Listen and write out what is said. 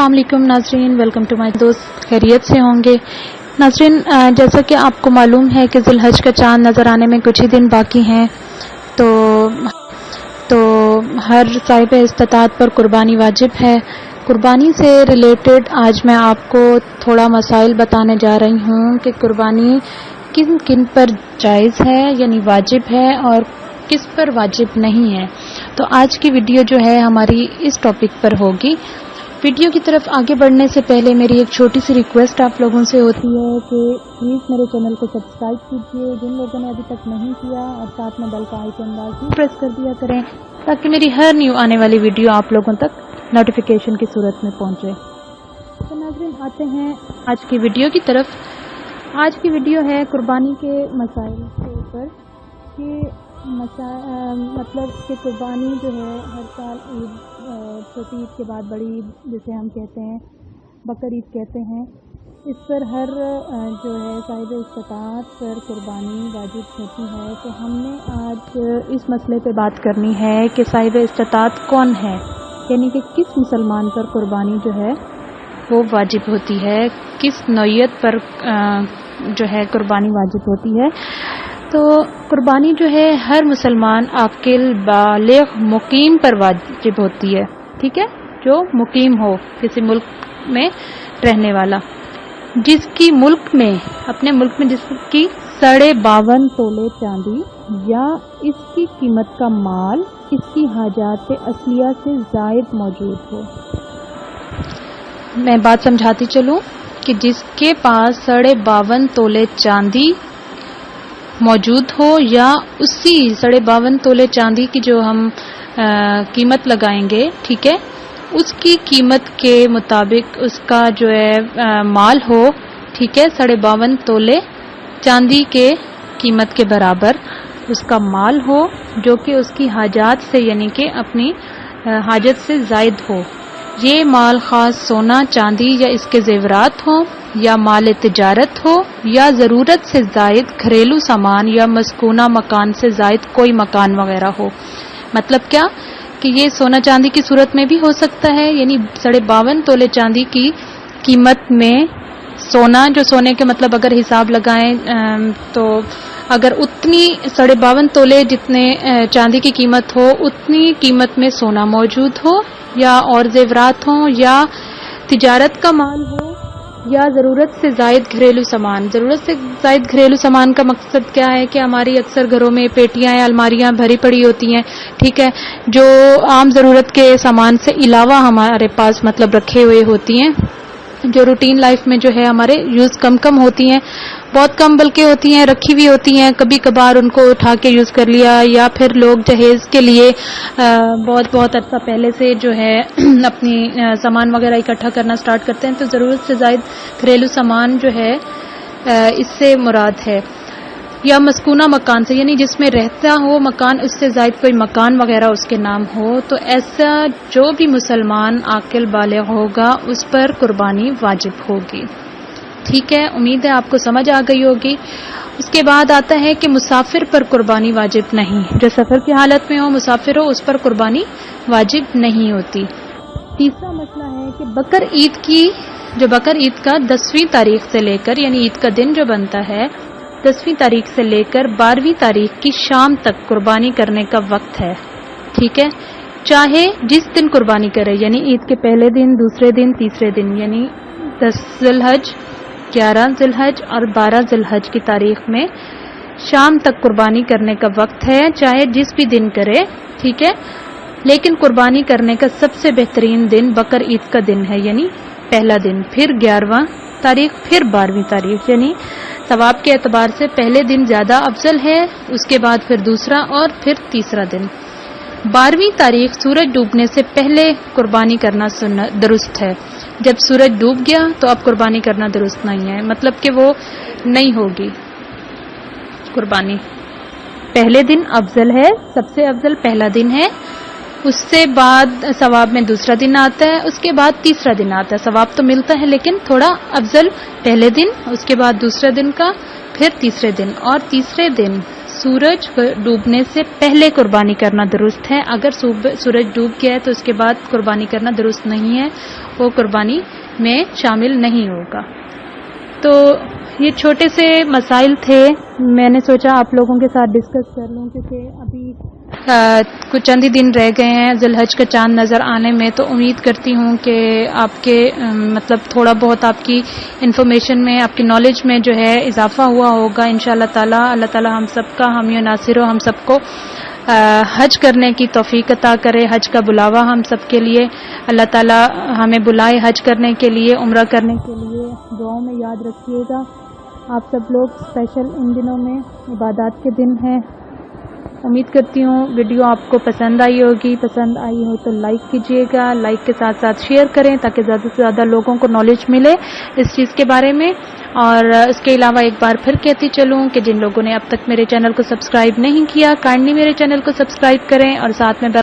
अस्सलाम वालेकुम नाज़रीन, वेलकम टू माय दोस्त। खैरियत से होंगे नाज़रीन। जैसा कि आपको मालूम है कि ज़ुल्हज का चाँद नज़र आने में कुछ ही दिन बाकी हैं, तो हर साहिब इस्तिताअत पर कुर्बानी वाजिब है। कुर्बानी से रिलेटेड आज मैं आपको थोड़ा मसाइल बताने जा रही हूँ कि कुर्बानी किन किन पर जायज़ है यानी वाजिब है और किस पर वाजिब नहीं है। तो आज की वीडियो जो है हमारी इस टॉपिक पर होगी। वीडियो की तरफ आगे बढ़ने से पहले मेरी एक छोटी सी रिक्वेस्ट आप लोगों से होती है कि प्लीज़ मेरे चैनल को सब्सक्राइब कीजिए जिन लोगों ने अभी तक नहीं किया, और साथ में बेल का आइकन लाजमी प्रेस कर दिया करें ताकि मेरी हर न्यू आने वाली वीडियो आप लोगों तक नोटिफिकेशन की सूरत में पहुंचे। तो नाज़रीन, आते हैं आज की वीडियो की तरफ। आज की वीडियो है कुर्बानी के मसाइल के ऊपर कि मतलब कि कुर्बानी जो है हर साल ईद, छोटी ईद के बाद बड़ी ईद जिसे हम कहते हैं, बकर ईद कहते हैं, इस पर हर जो है साहिब इस्तिताअत पर कुर्बानी वाजिब होती है। तो हमने आज इस मसले पे बात करनी है कि साहिब इस्तिताअत कौन है, यानी कि किस मुसलमान पर कुर्बानी जो है वो वाजिब होती है, किस नौइयत पर जो है कुर्बानी वाजिब होती है। तो कुर्बानी जो है हर मुसलमान आकिल बालिग मुकीम पर वाजिब होती है, ठीक है, जो मुकीम हो, किसी मुल्क में रहने वाला, जिसकी मुल्क में अपने मुल्क में जिसकी 52.5 तोले चांदी या इसकी कीमत का माल इसकी हाजात असलिया से जायद मौजूद हो। मैं बात समझाती चलूं कि जिसके पास 52.5 तोले चांदी मौजूद हो या उसी 52.5 तोले चांदी की जो हम कीमत लगाएंगे, ठीक है, उसकी कीमत के मुताबिक उसका जो है माल हो, ठीक है, 52.5 तोले चांदी के कीमत के बराबर उसका माल हो जो कि उसकी हाजात से यानी कि अपनी हाजत से जायद हो। ये माल खास सोना चांदी या इसके जेवरात हो या माल तिजारत हो या ज़रूरत से जायद घरेलू सामान या मस्कूना मकान से जायद कोई मकान वगैरह हो। मतलब क्या कि ये सोना चांदी की सूरत में भी हो सकता है, यानी 52.5 तोले चांदी की कीमत में सोना, जो सोने के मतलब अगर हिसाब लगाएं तो अगर उतनी 52.5 तोले जितने चांदी की कीमत हो उतनी कीमत में सोना मौजूद हो या और जेवरात हो या तिजारत का माल हो या ज़रूरत से जायद घरेलू सामान। ज़रूरत से जायद घरेलू सामान का मकसद क्या है कि हमारी अक्सर घरों में पेटियां या अलमारियां भरी पड़ी होती हैं, ठीक है, जो आम ज़रूरत के सामान से अलावा हमारे पास मतलब रखे हुए होती हैं, जो रूटीन लाइफ में जो है हमारे यूज़ कम होती हैं, बहुत कम बल्कि होती हैं, रखी हुई होती हैं, कभी कभार उनको उठा के यूज़ कर लिया, या फिर लोग जहेज़ के लिए बहुत अर्सा पहले से जो है अपनी सामान वगैरह इकट्ठा करना स्टार्ट करते हैं। तो ज़रूरत से ज़ायद घरेलू सामान जो है इससे मुराद है। या मस्कूना मकान से, यानी जिसमें रहता हो मकान, उससे ज़ायद कोई मकान वगैरह उसके नाम हो। तो ऐसा जो भी मुसलमान आकिल बालिग होगा उस पर कुर्बानी वाजिब होगी, ठीक है। उम्मीद है आपको समझ आ गई होगी। उसके बाद आता है कि मुसाफिर पर कुर्बानी वाजिब नहीं, जो सफ़र की हालत में हो, मुसाफिर हो, उस पर कुर्बानी वाजिब नहीं होती। तीसरा मसला है कि बकर ईद का 10वीं तारीख से लेकर, यानी ईद का दिन जो बनता है 10वीं तारीख से लेकर 12वीं तारीख की शाम तक कुर्बानी करने का वक्त है, ठीक है। चाहे जिस दिन कुर्बानी करे, यानी ईद के पहले दिन, दूसरे दिन, तीसरे दिन, यानी 10 ज़िलहज, 11 ज़िलहज और 12 ज़िलहज की तारीख में शाम तक कुर्बानी करने का वक्त है, चाहे जिस भी दिन करे, ठीक है। लेकिन कुर्बानी करने का सबसे बेहतरीन दिन बकर ईद का दिन है, यानी पहला दिन, फिर 11वां तारीख, फिर 12वीं तारीख, यानी सवाब के एतबार से पहले दिन ज़्यादा अफजल है, उसके बाद फिर दूसरा और फिर तीसरा दिन। 12वीं तारीख सूरज डूबने से पहले कुर्बानी करना दुरुस्त है। जब सूरज डूब गया तो अब कुर्बानी करना दुरुस्त नहीं है, मतलब कि वो नहीं होगी कुर्बानी। पहले दिन अफजल है, सबसे अफजल पहला दिन है, उससे बाद सवाब में दूसरा दिन आता है, उसके बाद तीसरा दिन आता है। सवाब तो मिलता है लेकिन थोड़ा अफजल पहले दिन, उसके बाद दूसरे दिन का, फिर तीसरे दिन, और तीसरे दिन سورج ڈوبنے سے پہلے قربانی کرنا درست ہے. اگر سورج ڈوب گیا ہے تو اس کے بعد قربانی کرنا درست نہیں ہے, وہ قربانی میں شامل نہیں ہوگا. تو یہ چھوٹے سے مسائل تھے, میں نے سوچا آپ لوگوں کے ساتھ ڈسکس کر لوں, کیونکہ ابھی کچھ چند ہی دن رہ گئے ہیں ذی الحج کا چاند نظر آنے میں. تو امید کرتی ہوں کہ آپ کے مطلب تھوڑا بہت آپ کی انفارمیشن میں, آپ کی نالج میں جو ہے اضافہ ہوا ہوگا انشاءاللہ تعالی. اللہ تعالی ہم سب کا حامی و ناصر ہو, ہم سب کو حج کرنے کی توفیق عطا کرے. حج کا بلاوا ہم سب کے لیے اللہ تعالی ہمیں بلائے حج کرنے کے لیے, عمرہ کرنے کے لیے. دعاؤں میں یاد رکھیے گا آپ سب لوگ, اسپیشل ان دنوں میں عبادات کے دن ہیں. امید کرتی ہوں ویڈیو آپ کو پسند آئی ہوگی. پسند آئی ہو تو لائک کیجیے گا, لائک کے ساتھ ساتھ شیئر کریں تاکہ زیادہ سے زیادہ لوگوں کو نالج ملے اس چیز کے بارے میں. اور اس کے علاوہ ایک بار پھر کہتی چلوں کہ جن لوگوں نے اب تک میرے چینل کو سبسکرائب نہیں کیا, کائنڈلی میرے چینل کو سبسکرائب کریں اور ساتھ میں